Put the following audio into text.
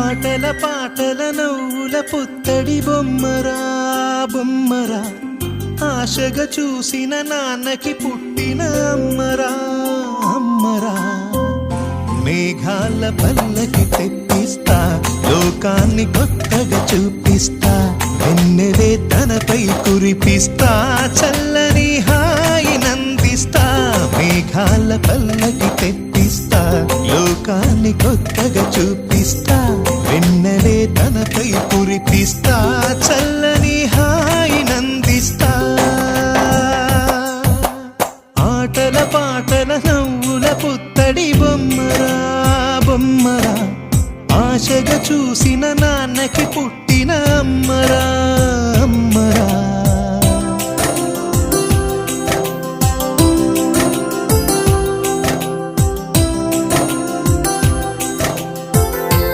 ఆటల పాటల నవ్వుల పుత్తడి బొమ్మరా బొమ్మరా, ఆశగా చూసిన నాన్నకి పుట్టిన అమ్మరా అమ్మరా. మేఘాల పల్లకి తెప్పిస్తా, లోకాన్ని కొత్తగా చూపిస్తా, వెన్నెలే తనపై కురిపిస్తా, చల్లని హాయి నందిస్తా. మేఘాల పల్లకి తెప్పిస్తా, లోకాన్ని కొత్తగా చూపిస్తా, వెన్నెలే తనపై కురిపిస్తా, చల్లని హాయి నందిస్తా. ఆటల పాటల నవ్వుల పుత్తడి బొమ్మరా బొమ్మరా, ఆశగా చూసిన నాన్నకి పుట్టిన అమ్మరా అమ్మరా.